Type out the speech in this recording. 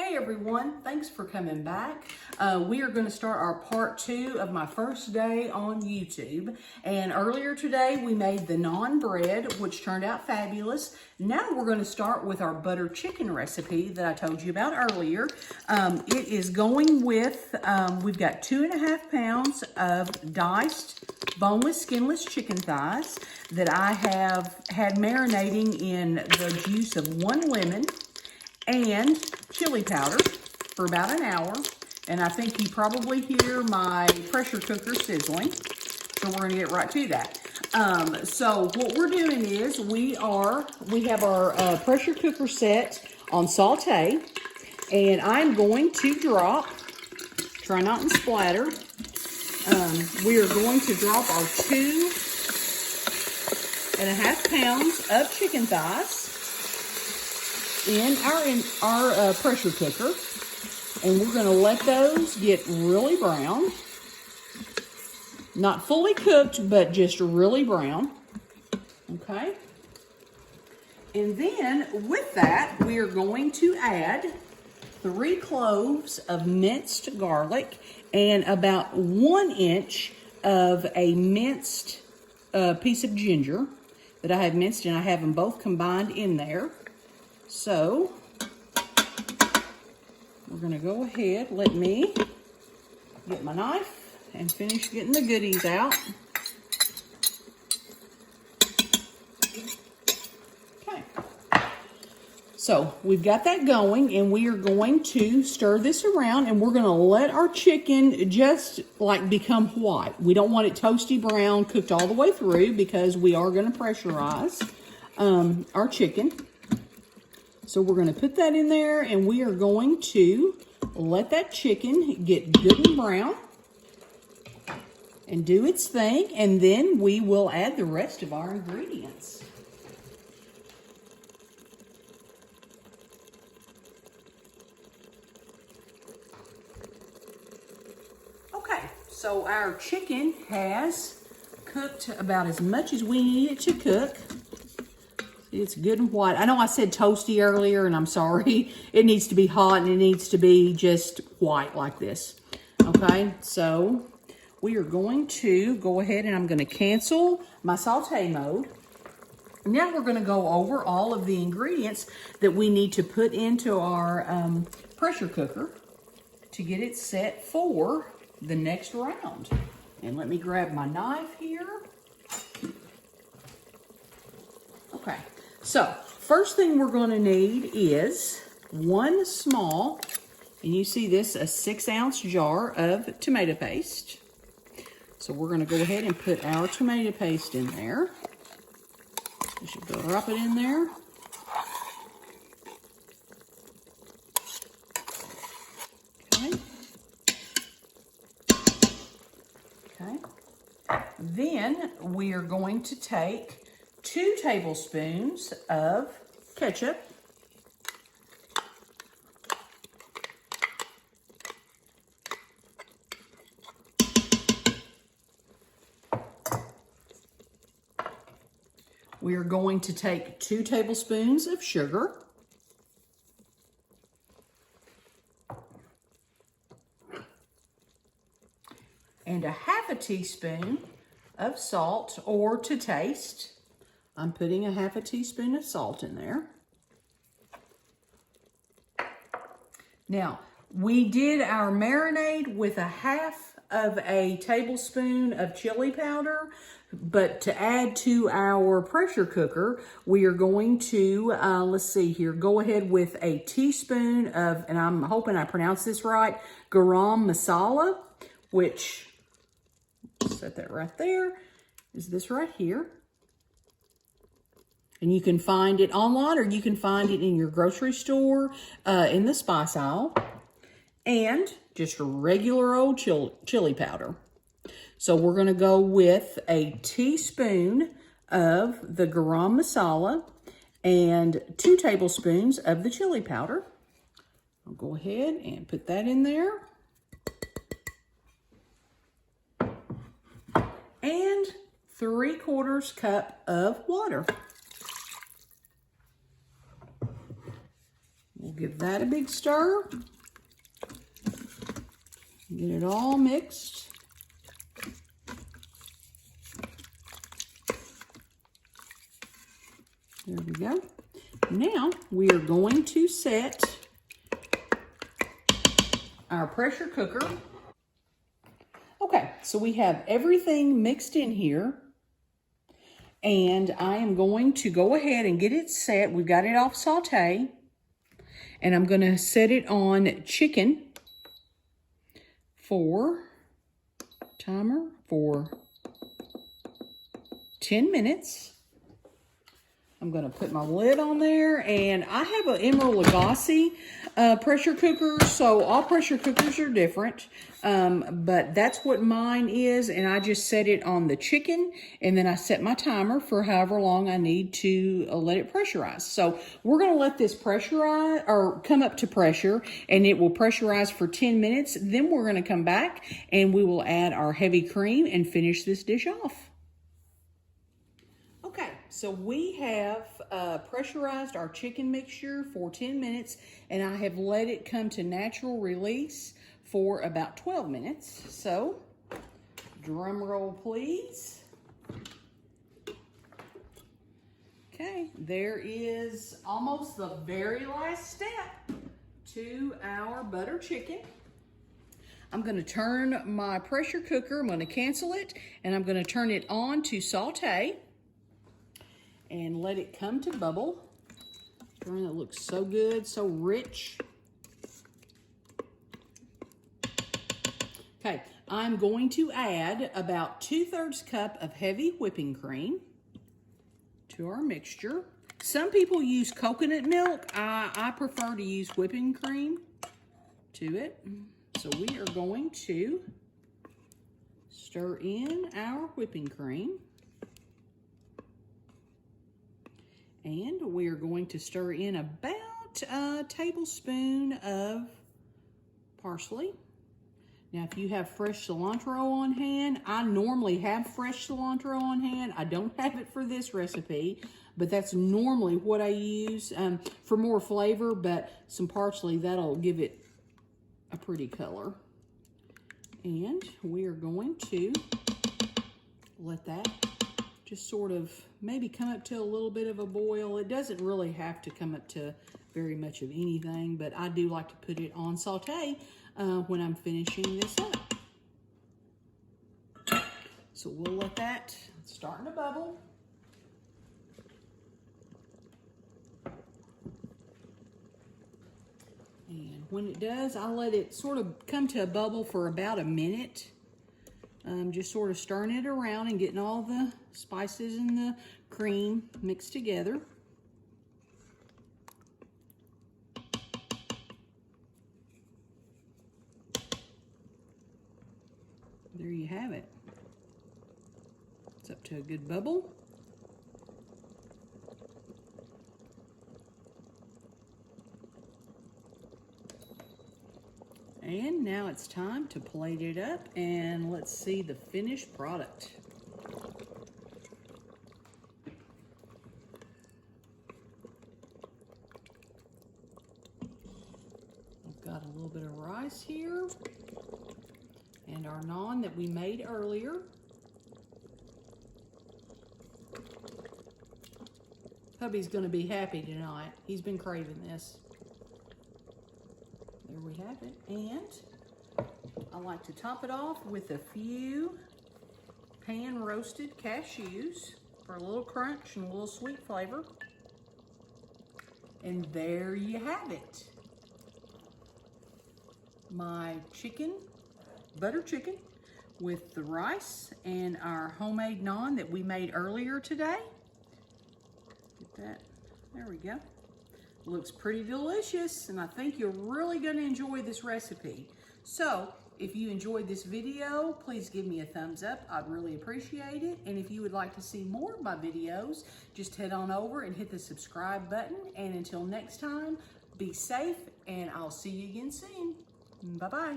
Hey everyone, thanks for coming back. We are going to start our part 2 of my first day on YouTube. And earlier today we made the naan bread, which turned out fabulous. Now we're going to start with our butter chicken recipe that I told you about earlier. It is going with, we've got 2.5 pounds of diced boneless, skinless chicken thighs that I have had marinating in the juice of 1 lemon and chili powder for about an hour. And I think you probably hear my pressure cooker sizzling. So we're gonna get right to that. So what we're doing is we have our pressure cooker set on saute, and I'm going to drop, try not to splatter. We are going to drop our 2.5 pounds of chicken thighs in our pressure cooker, and we're going to let those get really brown. Not fully cooked, but just really brown. Okay. And then with that, we are going to add 3 cloves of minced garlic and about 1 inch of a minced piece of ginger that I have minced, and I have them both combined in there. So we're going to go ahead, let me get my knife and finish getting the goodies out. Okay. So we've got that going, and we are going to stir this around, and we're going to let our chicken just like become white. We don't want it toasty brown cooked all the way through because we are going to pressurize our chicken. So we're going to put that in there, and we are going to let that chicken get good and brown and do its thing, and then we will add the rest of our ingredients. Okay, so our chicken has cooked about as much as we need it to cook. It's good and white. I know I said toasty earlier, and I'm sorry. It needs to be hot, and it needs to be just white like this. Okay, so we are going to go ahead, and I'm going to cancel my saute mode. Now we're going to go over all of the ingredients that we need to put into our pressure cooker to get it set for the next round. And let me grab my knife here. Okay. So, first thing we're going to need is 1 small, and you see this, a 6-ounce jar of tomato paste. So we're going to go ahead and put our tomato paste in there. We should drop it in there. Okay. Okay. Then we are going to take 2 tablespoons of ketchup, we are going to take 2 tablespoons of sugar, and a 1/2 teaspoon of salt, or to taste. I'm putting a 1/2 teaspoon of salt in there. Now, we did our marinade with a 1/2 tablespoon of chili powder, but to add to our pressure cooker, we are going to, let's see here, go ahead with a teaspoon of, and I'm hoping I pronounce this right, Garam masala, which, set that right there, is this right here. And you can find it online, or you can find it in your grocery store in the spice aisle. And just a regular old chili powder. So we're going to go with a teaspoon of the garam masala and 2 tablespoons of the chili powder. I'll go ahead and put that in there. And 3/4 cup of water. We'll give that a big stir. Get it all mixed. There we go. Now we are going to set our pressure cooker. Okay, so we have everything mixed in here. And I am going to go ahead and get it set. We've got it off saute. And I'm going to set it on chicken for timer for 10 minutes. I'm going to put my lid on there, and I have an Emerald Lagasse pressure cooker, so all pressure cookers are different, but that's what mine is, and I just set it on the chicken, and then I set my timer for however long I need to let it pressurize. So we're going to let this pressurize, or come up to pressure, and it will pressurize for 10 minutes. Then we're going to come back, and we will add our heavy cream and finish this dish off. Okay, so we have pressurized our chicken mixture for 10 minutes, and I have let it come to natural release for about 12 minutes. So, drum roll please. Okay, there is almost the very last step to our butter chicken. I'm going to turn my pressure cooker, I'm going to cancel it, and I'm going to turn it on to saute. And let it come to bubble. Darn, that looks so good, so rich. Okay, I'm going to add about 2/3 cup of heavy whipping cream to our mixture. Some people use coconut milk. I prefer to use whipping cream to it. So we are going to stir in our whipping cream. And we are going to stir in about a tablespoon of parsley. Now, if you have fresh cilantro on hand, I normally have fresh cilantro on hand. I don't have it for this recipe, but that's normally what I use for more flavor, but some parsley, that'll give it a pretty color. And we are going to let that just sort of maybe come up to a little bit of a boil. It doesn't really have to come up to very much of anything, but I do like to put it on saute when I'm finishing this up. So we'll let that start to bubble. And when it does, I let it sort of come to a bubble for about a minute. Just sort of stirring it around and getting all the spices and the cream mixed together. There you have it. It's up to a good bubble. And now it's time to plate it up, and let's see the finished product. I've got a little bit of rice here, and our naan that we made earlier. Hubby's gonna be happy tonight. He's been craving this. There we have it. And I like to top it off with a few pan roasted cashews for a little crunch and a little sweet flavor. And there you have it. My chicken, butter chicken, with the rice and our homemade naan that we made earlier today. Get that, there we go. Looks pretty delicious, and I think you're really going to enjoy this recipe. So, if you enjoyed this video, please give me a thumbs up. I'd really appreciate it. And if you would like to see more of my videos, just head on over and hit the subscribe button. And until next time, be safe, and I'll see you again soon. Bye-bye.